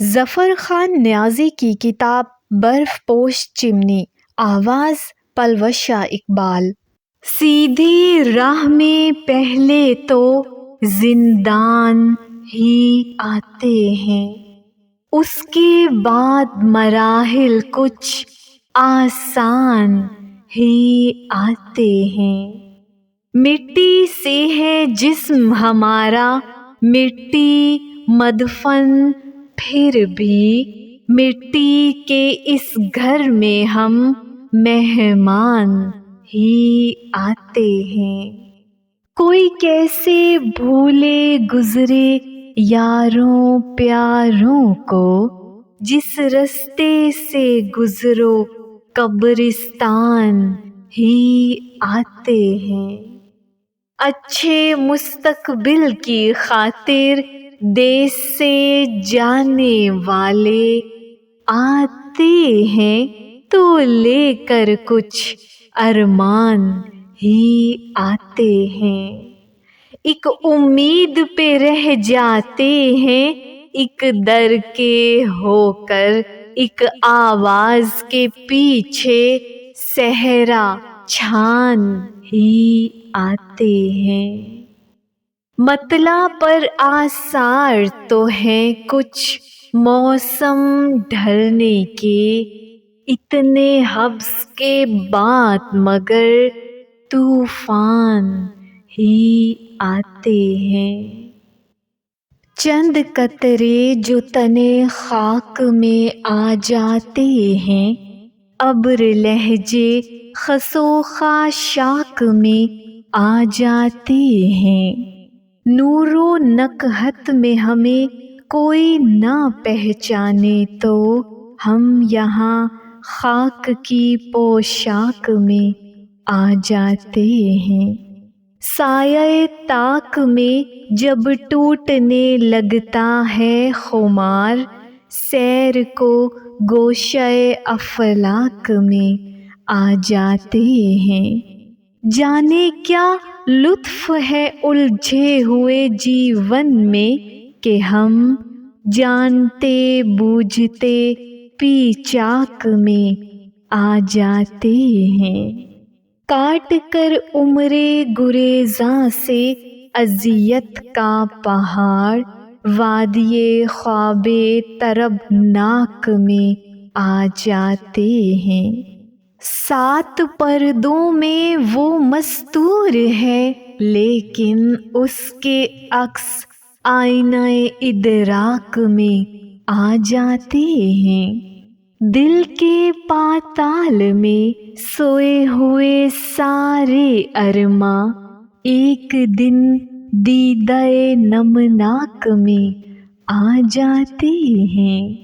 ظفر خان نیازی کی کتاب برف پوش چمنی، آواز پلوشہ اقبال۔ سیدھی راہ میں پہلے تو زندان ہی آتے ہیں، اس کے بعد مراحل کچھ آسان ہی آتے ہیں۔ مٹی سے ہے جسم ہمارا، مٹی مدفن، پھر بھی مٹی کے اس گھر میں ہم مہمان ہی آتے ہیں۔ کوئی کیسے بھولے گزرے یاروں پیاروں کو، جس رستے سے گزرو قبرستان ہی آتے ہیں۔ اچھے مستقبل کی خاطر دیس سے جانے والے آتے ہیں، تو لے کر کچھ ارمان ہی آتے ہیں۔ ایک امید پہ رہ جاتے ہیں، ایک در کے ہو کر، ایک آواز کے پیچھے صحرا چھان ہی آتے ہیں۔ مطلع پر آثار تو ہیں کچھ موسم ڈھلنے کے، اتنے حبس کے بعد مگر طوفان ہی آتے ہیں۔ چند قطرے جو تنے خاک میں آ جاتے ہیں، ابر لہجے خس و خاشاک میں آ جاتے ہیں۔ نور و نکہت میں ہمیں کوئی نہ پہچانے تو ہم یہاں خاک کی پوشاک میں آ جاتے ہیں۔ سایہ طاق میں جب ٹوٹنے لگتا ہے خمار، سیر کو گوشہ افلاک میں آ جاتے ہیں۔ جانے کیا لطف ہے الجھے ہوئے جیون میں کہ ہم جانتے بوجھتے پی چاک میں آ جاتے ہیں۔ کاٹ کر عمر گریزاں سے اذیت کا پہاڑ، وادی خواب طربناک میں آ جاتے ہیں۔ سات پردوں میں وہ مستور ہے، لیکن اس کے عکس آئینہ ادراک میں آ جاتے ہیں۔ دل کے پاتال میں سوئے ہوئے سارے ارماں، ایک دن دیدہ نمناک میں آ جاتے ہیں۔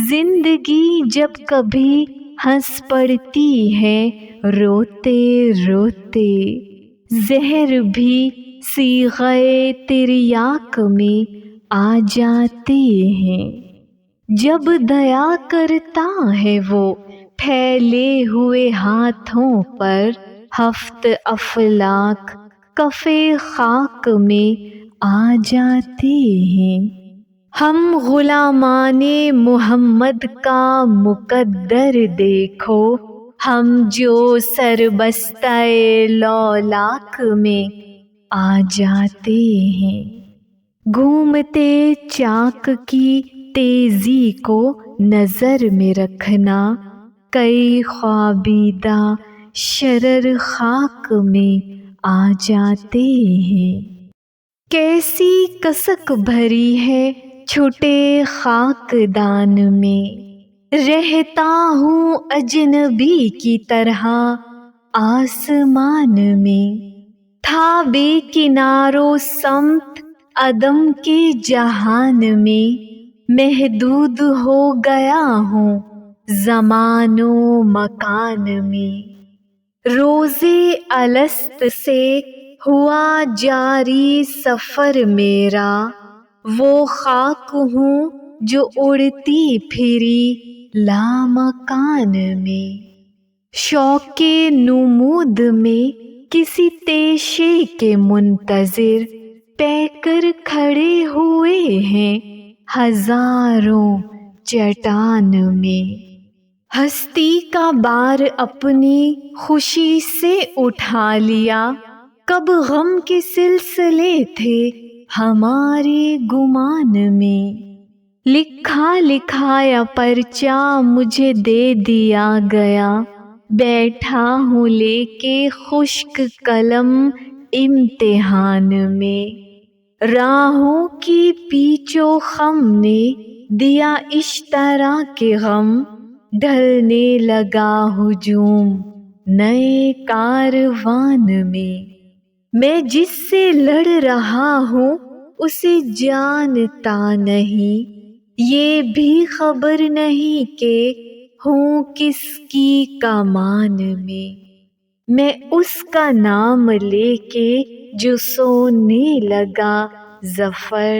زندگی جب کبھی ہنس پڑتی ہے روتے روتے، زہر بھی صیغہ تریاک میں آ جاتے ہیں۔ جب دیا کرتا ہے وہ پھیلے ہوئے ہاتھوں پر، ہفت افلاک کف خاک میں آ جاتے ہیں۔ ہم غلامان محمد کا مقدر دیکھو، ہم جو سربستہ لولاک میں آ جاتے ہیں۔ گھومتے چاک کی تیزی کو نظر میں رکھنا، کئی خوابیدہ شرر خاک میں آ جاتے ہیں۔ کیسی کسک بھری ہے چھٹے خاک دان میں، رہتا ہوں اجنبی کی طرح آسمان میں۔ تھا بے کنار و سمت عدم کے جہان میں، محدود ہو گیا ہوں زمان و مکان میں۔ روز الست سے ہوا جاری سفر میرا، وہ خاک ہوں جو اڑتی پھری لامکان میں۔ شوق نمود میں کسی تیشے کے منتظر، پے کر کھڑے ہوئے ہیں ہزاروں چٹان میں۔ ہستی کا بار اپنی خوشی سے اٹھا لیا، کب غم کے سلسلے تھے ہمارے گمان میں۔ لکھا لکھایا پرچہ مجھے دے دیا گیا، بیٹھا ہوں لے کے خشک قلم امتحان میں۔ راہوں کی پیچ و خم نے دیا اشتراک غم، ڈھلنے لگا ہجوم نئے کاروان میں۔ میں جس سے لڑ رہا ہوں اسے جانتا نہیں، یہ بھی خبر نہیں کہ ہوں کس کی کمان میں۔ میں اس کا نام لے کے جو سونے لگا ظفر،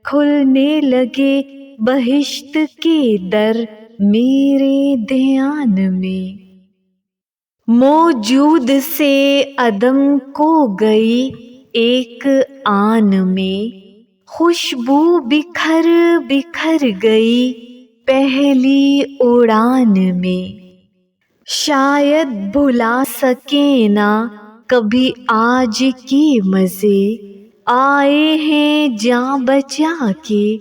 کھلنے لگے بہشت کے در میرے دھیان میں۔ موجود سے عدم کو گئی ایک آن میں، خوشبو بکھر بکھر گئی پہلی اڑان میں۔ شاید بھلا سکیں نہ کبھی آج کے مزے، آئے ہیں جاں بچا کے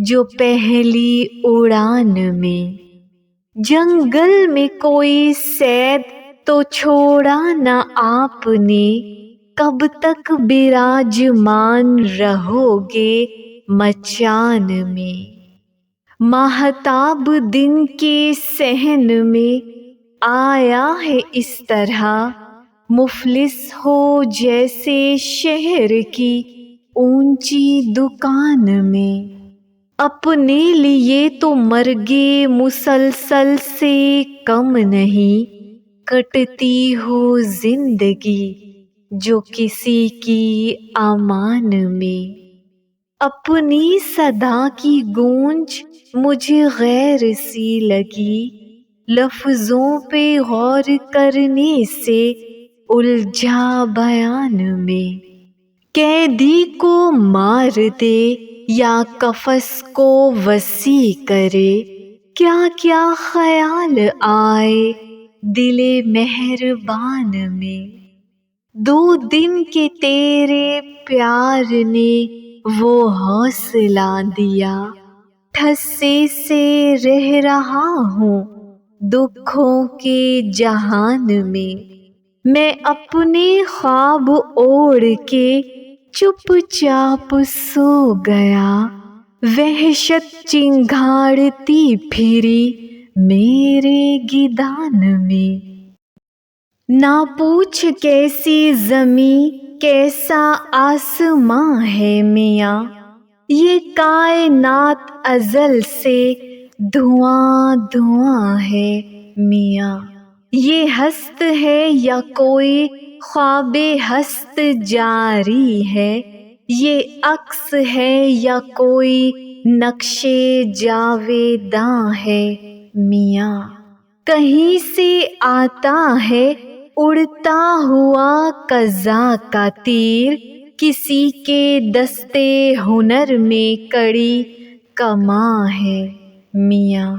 جو پہلی اڑان میں۔ جنگل میں کوئی صید تو چھوڑا نہ آپ نے، کب تک براجمان رہو گے مچان میں۔ ماہتاب دن کے صحن میں آیا ہے اس طرح، مفلس ہو جیسے شہر کی اونچی دکان میں۔ اپنے لیے تو مرگے مسلسل سے کم نہیں، کٹتی ہو زندگی جو کسی کی امان میں۔ اپنی صدا کی گونج مجھے غیر سی لگی، لفظوں پہ غور کرنے سے الجھا بیان میں۔ قیدی کو مار دے یا قفس کو وسیع کرے، کیا کیا خیال آئے دل مہربان میں۔ 2 دن کے تیرے پیار نے وہ حوصلہ دیا، ٹھسے سے رہ رہا ہوں دکھوں کے جہان میں۔ میں اپنے خواب اوڑھ کے چپ چاپ سو گیا، وحشت چنگھاڑتی پھری میرے گیدان میں۔ نہ پوچھ کیسی زمیں کیسا آسماں ہے میاں، یہ کائنات ازل سے دھواں دھواں ہے میاں۔ یہ ہست ہے یا کوئی خواب ہست جاری ہے، یہ عکس ہے یا کوئی نقش جاویداں ہے میاں۔ کہیں سے آتا ہے اڑتا ہوا قضا کا تیر، کسی کے دستے ہنر میں کڑی کماں ہے میاں۔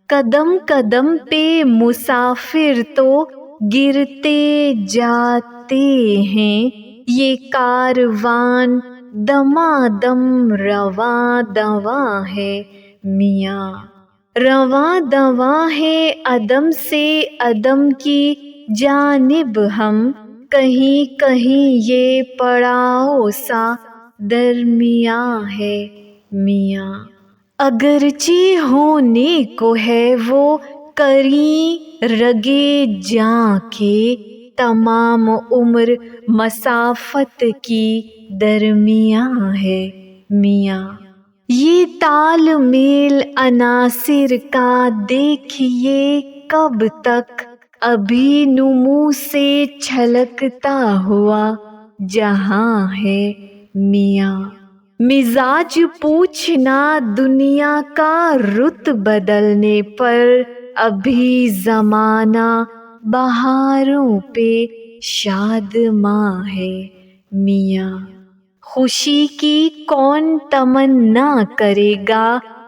قدم قدم پہ مسافر تو گرتے جاتے ہیں، یہ کاروان دمادم رواں دواں ہے میاں۔ رواں دواں ہے عدم سے عدم کی جانب ہم، کہیں کہیں یہ پڑاؤ سا درمیاں ہے میاں۔ اگرچہ ہونے کو ہے وہ کریں رگے جاں کے، تمام عمر مسافت کی درمیاں ہے میاں۔ یہ تال میل عناصر کا دیکھیے کب تک، ابھی نمو سے چھلکتا ہوا جہاں ہے میاں۔ مزاج پوچھنا دنیا کا رت بدلنے پر، ابھی زمانہ بہاروں پہ شادماں ہے میاں۔ خوشی کی کون تمنا کرے گا